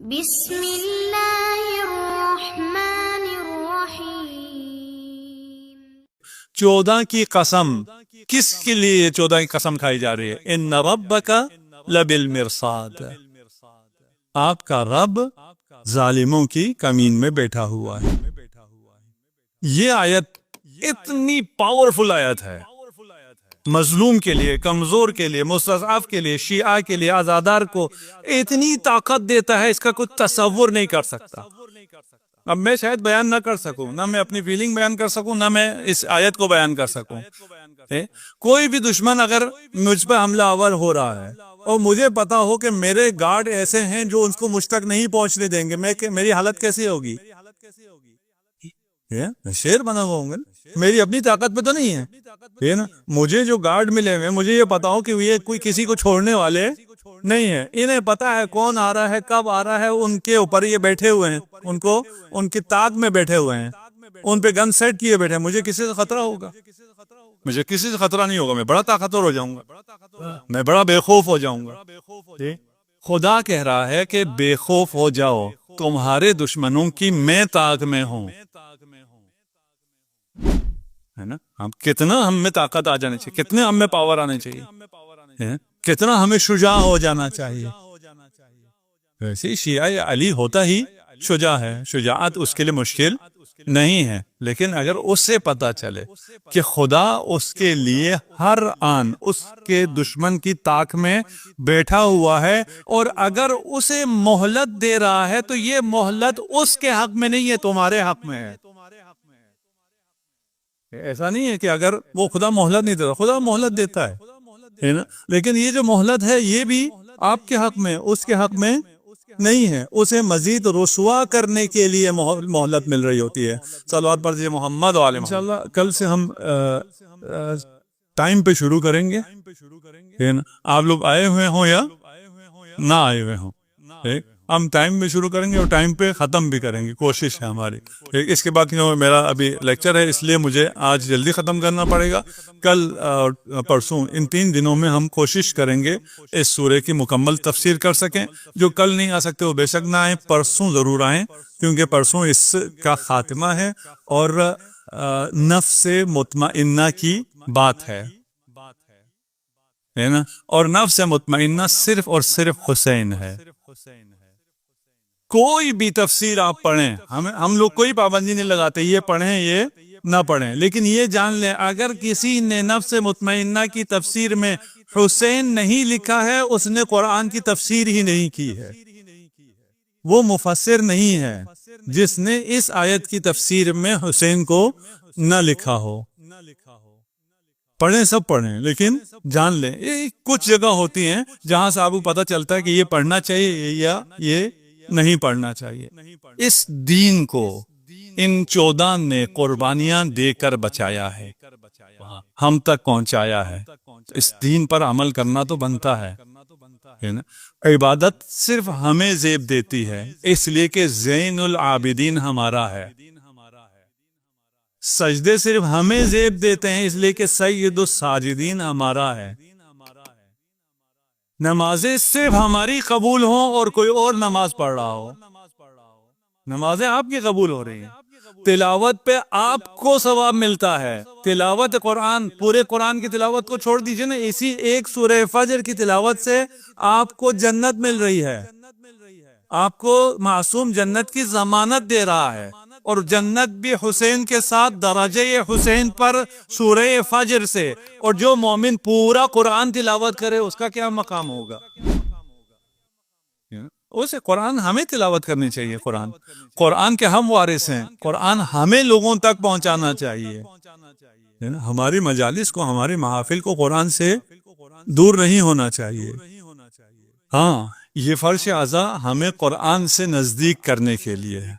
بسم اللہ الرحمن الرحیم۔ 14 کی قسم کس کے لیے 14 کی قسم کھائی جا رہی ہے؟ ان ربک لبالمرصاد، آپ کا رب ظالموں کی کمین میں بیٹھا ہوا ہے۔ یہ آیت اتنی پاورفل آیت ہے، مظلوم کے لیے، کمزور کے لیے، مستضعف کے لیے، شیعہ کے لیے، آزادار کو اتنی طاقت دیتا ہے، اس کا کوئی تصور نہیں کر سکتا۔ اب میں شاید بیان نہ کر سکوں، نہ میں اپنی فیلنگ بیان کر سکوں، نہ میں اس آیت کو بیان کر سکوں۔ کوئی بھی دشمن اگر مجھ پہ حملہ آور ہو رہا ہے اور مجھے پتا ہو کہ میرے گارڈ ایسے ہیں جو اس کو مجھ تک نہیں پہنچنے دیں گے، میری حالت کیسی ہوگی؟ شیر بنا ہوا ہوں گا، میری اپنی طاقت پہ تو نہیں ہے نا۔ مجھے جو گارڈ ملے ہوئے، مجھے یہ پتا ہو کہ یہ کوئی کسی کو چھوڑنے والے نہیں ہے، انہیں پتا ہے کون آ رہا ہے، کب آ رہا ہے، ان کے اوپر یہ بیٹھے ہوئے ہیں، ان کی طاق میں بیٹھے ہوئے ہیں، ان پہ گن سیٹ کیے بیٹھے ہیں۔ مجھے کسی سے خطرہ ہوگا؟ مجھے کسی سے خطرہ نہیں ہوگا، میں بڑا طاقتور ہو جاؤں گا، میں بڑا بے خوف ہو جاؤں گا۔ خدا کہہ رہا ہے کہ بے خوف ہو جاؤ، تمہارے دشمنوں کی میں طاق میں ہوں، ہے نا۔ کتنا ہم میں طاقت آ جانی چاہیے، کتنے ہم میں پاور آنے چاہیے، کتنا ہمیں شجاع ہو جانا چاہیے۔ ویسے شیعہ علی ہوتا ہی شجاع ہے، شجاعت اس کے لیے مشکل نہیں ہے، لیکن اگر اس سے پتا چلے کہ خدا اس کے لیے ہر آن اس کے دشمن کی طاق میں بیٹھا ہوا ہے، اور اگر اسے مہلت دے رہا ہے تو یہ مہلت اس کے حق میں نہیں ہے، تمہارے حق میں ہے۔ ایسا نہیں ہے کہ اگر وہ خدا مہلت نہیں دیتا، خدا مہلت دیتا ہے نا، لیکن یہ جو مہلت ہے یہ بھی آپ کے حق میں، اس کے حق میں نہیں ہے، اسے مزید رسوا کرنے کے لیے مہلت مل رہی ہوتی ہے۔ صلوات پڑھیے محمد و آل محمد۔ انشاءاللہ کل سے ہم ٹائم پہ شروع کریں گے، آپ لوگ آئے ہوئے ہوں یا نہ آئے ہوئے ہوں، ہم ٹائم میں شروع کریں گے اور ٹائم پہ ختم بھی کریں گے، کوشش ہے ہماری۔ اس کے بعد میرا ابھی لیکچر ہے، اس لیے مجھے آج جلدی ختم کرنا پڑے گا۔ کل پرسوں، ان 3 دنوں میں ہم کوشش کریں گے اس سورے کی مکمل تفسیر کر سکیں۔ جو کل نہیں آ سکتے وہ بے شک نہ آئیں، پرسوں ضرور آئیں، کیونکہ پرسوں اس کا خاتمہ ہے اور نفس مطمئنہ کی بات ہے نا، اور نفس مطمئنہ صرف اور صرف حسین ہے۔ کوئی بھی تفسیر آپ پڑھیں، ہم لوگ کوئی پابندی نہیں لگاتے یہ پڑھیں یہ نہ پڑھیں، لیکن یہ جان لیں اگر کسی نے نفس مطمئنہ کی تفسیر میں حسین نہیں لکھا ہے، اس نے قرآن کی تفسیر ہی نہیں کی ہے، وہ مفسر نہیں ہے جس نے اس آیت کی تفسیر میں حسین کو نہ لکھا ہو۔ پڑھیں، سب پڑھیں، لیکن جان لیں یہ کچھ جگہ ہوتی ہیں جہاں سے آپ کو پتہ چلتا ہے کہ یہ پڑھنا چاہیے یا یہ نہیں پڑھنا چاہیے۔ اس دین کو ان 14 نے قربانیاں دے کر بچایا ہے، ہم تک پہنچایا ہے۔ اس دین پر عمل کرنا تو بنتا ہے نا۔ عبادت صرف ہمیں زیب دیتی ہے، اس لیے کہ زین العابدین ہمارا ہے۔ سجدے صرف ہمیں زیب دیتے ہیں، اس لیے کہ سید الساجدین ہمارا ہے۔ نمازیں صرف ہماری قبول ہوں اور کوئی اور نماز پڑھ رہا ہو، نمازیں آپ کی قبول ہو رہی ہیں۔ تلاوت پہ آپ کو ثواب ملتا ہے، تلاوت قرآن، پورے قرآن کی تلاوت کو چھوڑ دیجئے نا، اسی ایک سورہ فجر کی تلاوت سے آپ کو جنت مل رہی ہے، آپ کو معصوم جنت کی ضمانت دے رہا ہے، اور جنت بھی حسین کے ساتھ درجہ حسین پر سورہ فجر سے۔ اور جو مومن پورا قرآن تلاوت کرے اس کا کیا مقام ہوگا؟ اسے قرآن ہمیں تلاوت کرنی چاہیے، قرآن کے ہم وارث ہیں، قرآن ہمیں لوگوں تک پہنچانا چاہیے۔ ہماری مجالس کو، ہماری محافل کو قرآن سے دور نہیں ہونا چاہیے۔ ہاں، یہ فرش اعضاء ہمیں قرآن سے نزدیک کرنے کے لیے ہے۔